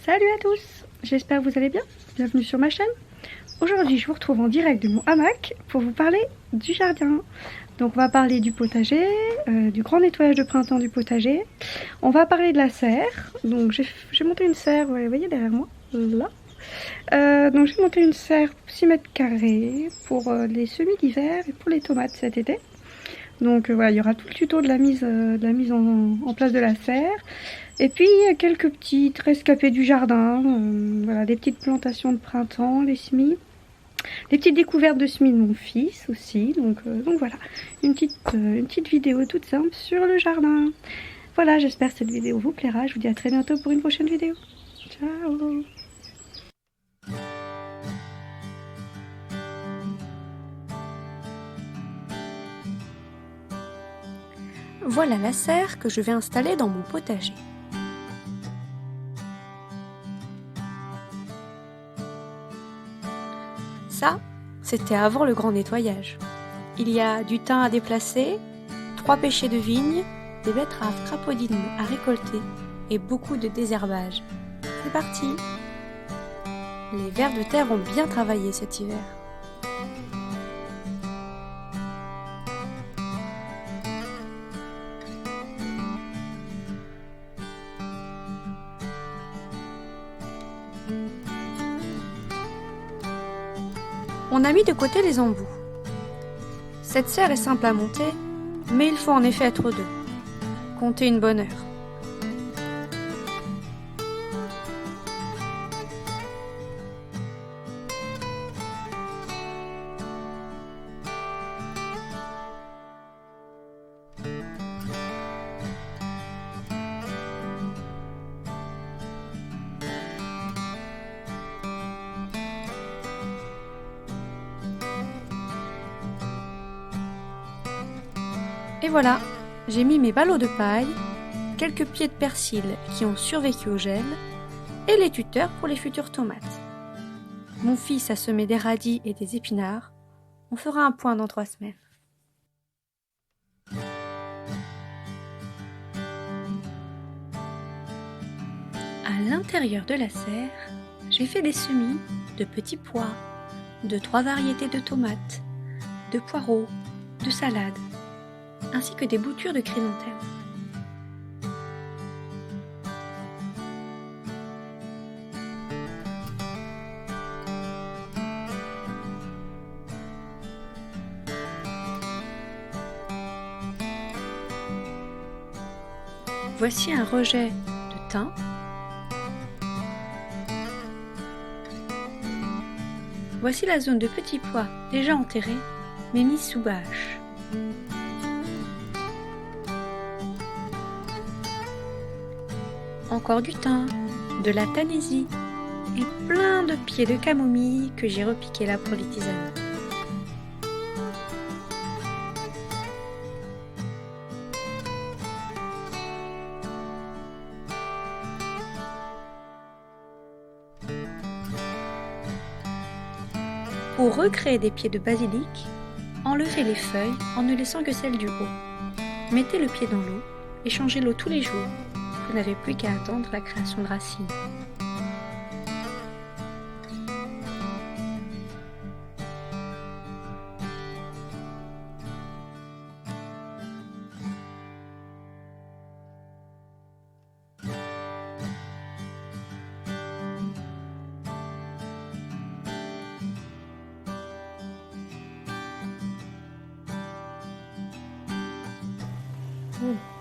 Salut à tous, j'espère que vous allez bien, bienvenue sur ma chaîne. Aujourd'hui je vous retrouve en direct de mon hamac pour vous parler du jardin. Donc on va parler du potager, du grand nettoyage de printemps du potager. On va parler de la serre, donc j'ai monté une serre, vous voyez derrière moi, là. Donc j'ai monté une serre 6 mètres carrés pour les semis d'hiver et pour les tomates cet été. Donc voilà, il y aura tout le tuto de la mise en place de la serre. Et puis quelques petites rescapés du jardin, voilà, des petites plantations de printemps, les semis, des petites découvertes de semis de mon fils aussi. Donc voilà, une petite vidéo toute simple sur le jardin. Voilà, j'espère que cette vidéo vous plaira. Je vous dis à très bientôt pour une prochaine vidéo. Ciao. Voilà la serre que je vais installer dans mon potager. Ça, c'était avant le grand nettoyage. Il y a du thym à déplacer, 3 pêchers de vigne, des betteraves crapaudines à récolter et beaucoup de désherbage. C'est parti! Les vers de terre ont bien travaillé cet hiver. On a mis de côté les embouts. Cette serre est simple à monter, mais il faut en effet être deux. Comptez une bonne heure. Et voilà, j'ai mis mes ballots de paille, quelques pieds de persil qui ont survécu au gel, et les tuteurs pour les futures tomates. Mon fils a semé des radis et des épinards. On fera un point dans 3 semaines. À l'intérieur de la serre, j'ai fait des semis de petits pois, de 3 variétés de tomates, de poireaux, de salades, ainsi que des boutures de chrysanthème. Voici un rejet de thym. Voici la zone de petits pois déjà enterrés, mais mis sous bâche. Encore du thym, de la tanésie et plein de pieds de camomille que j'ai repiqués là pour les tisanes. Pour recréer des pieds de basilic, enlevez les feuilles en ne laissant que celles du haut. Mettez le pied dans l'eau et changez l'eau tous les jours. Vous n'avez plus qu'à attendre la création de racines.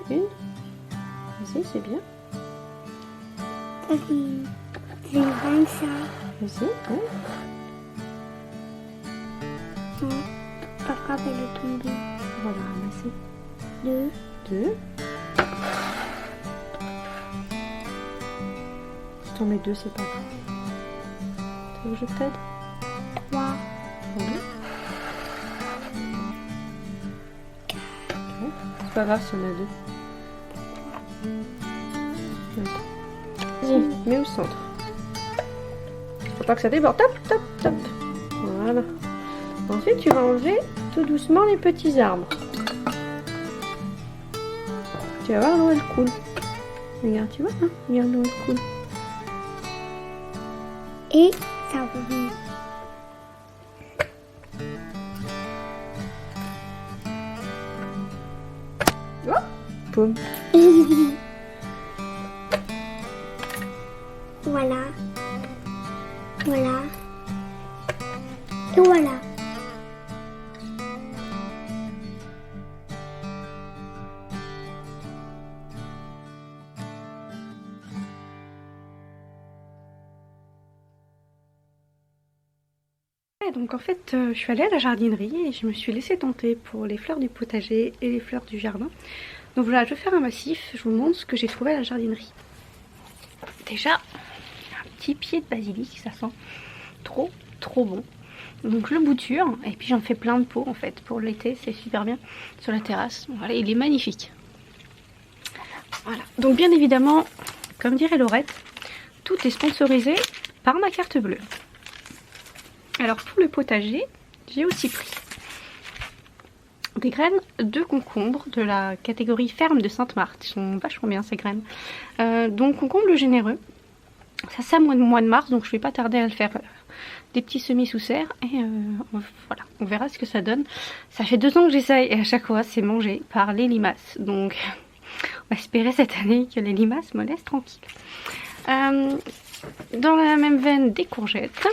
Une. Vas-y, c'est bien. J'ai 25. Vas-y, ouais. Papa va le tomber. On va la ramasser. 2. 2. Si t'en mets 2, c'est pas grave. Tu veux que je t'aide? 3. Oui. C'est pas grave si on a 2. Vas-y, mets au centre. Faut pas que ça déborde. Top, top, top. Voilà. Ensuite, tu vas enlever tout doucement les petits arbres. Tu vas voir l'eau elle coule. Regarde, tu vois, hein? Regarde l'eau elle coule. et ça vous... Boum. Voilà. Voilà. Et voilà. Donc en fait, je suis allée à la jardinerie et je me suis laissée tenter pour les fleurs du potager et les fleurs du jardin. Donc voilà, je vais faire un massif, je vous montre ce que j'ai trouvé à la jardinerie. Déjà, un petit pied de basilic, ça sent trop bon. Donc je le bouture et puis j'en fais plein de pots en fait pour l'été, c'est super bien sur la terrasse. Voilà, il est magnifique. Voilà, donc bien évidemment, comme dirait Laurette, tout est sponsorisé par ma carte bleue. Alors pour le potager, j'ai aussi pris des graines de concombre de la catégorie ferme de Sainte-Marthe. Ils sont vachement bien ces graines. Donc concombre généreux. Ça sème au mois de mars, donc je vais pas tarder à le faire. Des petits semis sous serre et voilà, on verra ce que ça donne. Ça fait 2 ans que j'essaye et à chaque fois c'est mangé par les limaces. Donc on va espérer cette année que les limaces me laissent tranquille. Dans la même veine, des courgettes.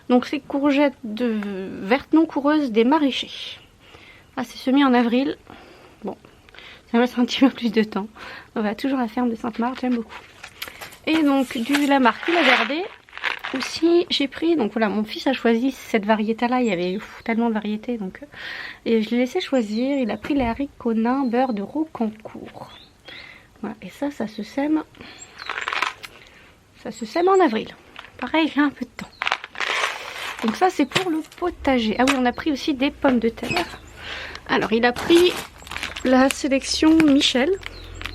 Donc ces courgettes vertes non coureuses des maraîchers. Ah, c'est semé en avril. Bon, ça me laisse un petit peu plus de temps. On va toujours à la ferme de Sainte-Marthe, j'aime beaucoup. Et donc la marque il a gardé. Aussi j'ai pris, donc voilà, mon fils a choisi cette variété là, il y avait tellement de variétés, donc et je l'ai laissé choisir. Il a pris les haricots nains beurre de Rocancourt. Voilà, et ça se sème. Ça se sème en avril. Pareil, j'ai un peu de temps. Donc ça c'est pour le potager. Ah oui, on a pris aussi des pommes de terre. Alors il a pris la sélection Michel.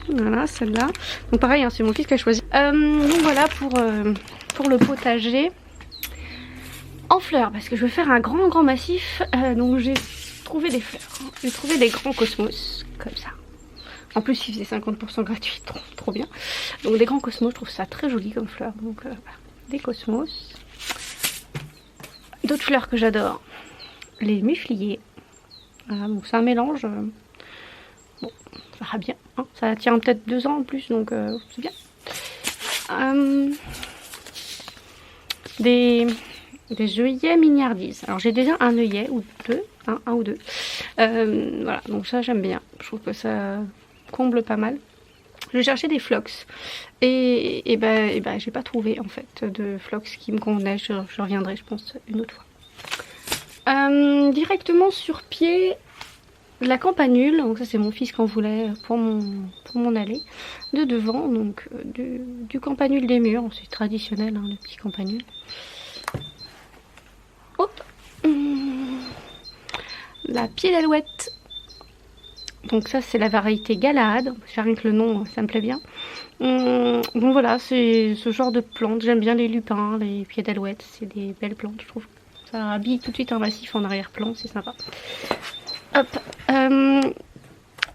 Voilà, celle-là. Donc pareil, hein, c'est mon fils qui a choisi. Donc voilà pour le potager en fleurs, parce que je vais faire un grand massif. Donc j'ai trouvé des fleurs. J'ai trouvé des grands cosmos, comme ça. En plus il faisait 50% gratuit, trop bien. Donc des grands cosmos, je trouve ça très joli comme fleurs. Donc des cosmos. D'autres fleurs que j'adore, les mufliers. Voilà, donc c'est un mélange. Bon, ça va bien. Hein, ça tient peut-être 2 ans en plus, donc c'est bien. Des œillets mignardises. Alors j'ai déjà un œillet ou deux, un ou deux. Voilà, donc ça j'aime bien. Je trouve que ça comble pas mal. Je cherchais des phlox et ben j'ai pas trouvé en fait de phlox qui me convenait. Je reviendrai je pense une autre fois. Directement sur pied, la campanule. Donc ça c'est mon fils qui en voulait pour mon allée de devant. Donc du campanule des murs, c'est traditionnel hein, le petit campanule. Hop, la pied d'alouette. Donc ça c'est la variété Galahad, rien que le nom ça me plaît bien. Donc voilà, c'est ce genre de plantes, j'aime bien les lupins, les pieds d'alouette, c'est des belles plantes je trouve. Ça habille tout de suite un massif en arrière-plan, c'est sympa. Hop,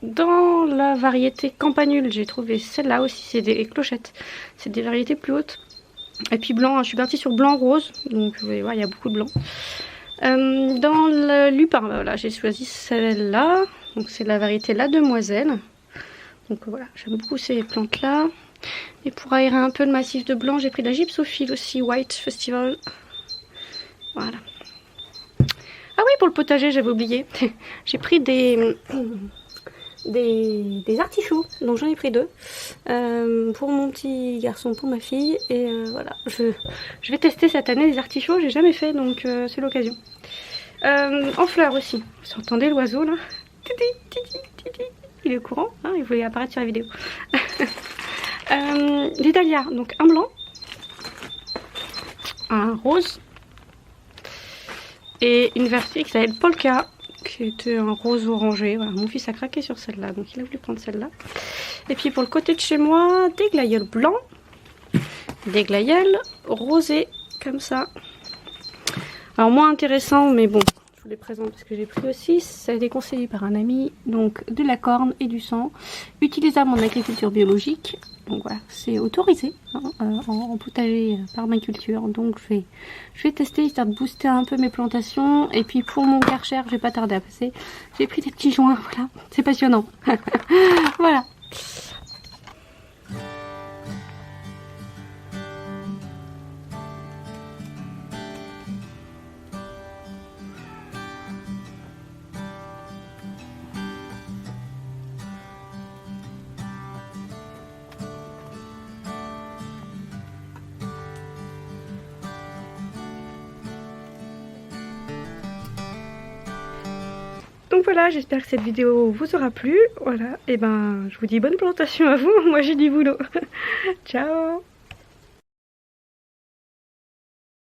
dans la variété campanule j'ai trouvé celle-là aussi, c'est des clochettes, c'est des variétés plus hautes. Et puis blanc, je suis partie sur blanc-rose, donc vous allez voir il y a beaucoup de blanc. Dans le lupin, voilà, j'ai choisi celle-là. Donc c'est la variété La Demoiselle. Donc voilà, j'aime beaucoup ces plantes là. Et pour aérer un peu le massif de blanc, j'ai pris de la gypsophile aussi, White Festival. Voilà. Ah oui, pour le potager, j'avais oublié. J'ai pris des artichauts. Donc j'en ai pris 2. Pour mon petit garçon, pour ma fille. Et voilà, je vais tester cette année les artichauts. J'ai jamais fait, donc c'est l'occasion. En fleurs aussi. Vous entendez l'oiseau là? Il est au courant, hein, il voulait apparaître sur la vidéo. Les dahlias, donc un blanc, un rose et une variété qui s'appelle Polka, qui était un rose orangé. Voilà, mon fils a craqué sur celle-là, donc il a voulu prendre celle-là. Et puis pour le côté de chez moi, des glaïeuls blancs, des glaïeuls rosés, comme ça. Alors moins intéressant, mais bon. Les présente parce que j'ai pris aussi, ça a été conseillé par un ami, donc de la corne et du sang, utilisable en agriculture biologique, Donc voilà, c'est autorisé hein, en potager permaculture. Donc je vais tester histoire de booster un peu mes plantations. Et puis pour mon Karcher, je vais pas tarder à passer. J'ai pris des petits joints, voilà, c'est passionnant. Voilà. Donc voilà, j'espère que cette vidéo vous aura plu. Voilà, et ben je vous dis bonne plantation à vous. Moi j'ai du boulot. Ciao.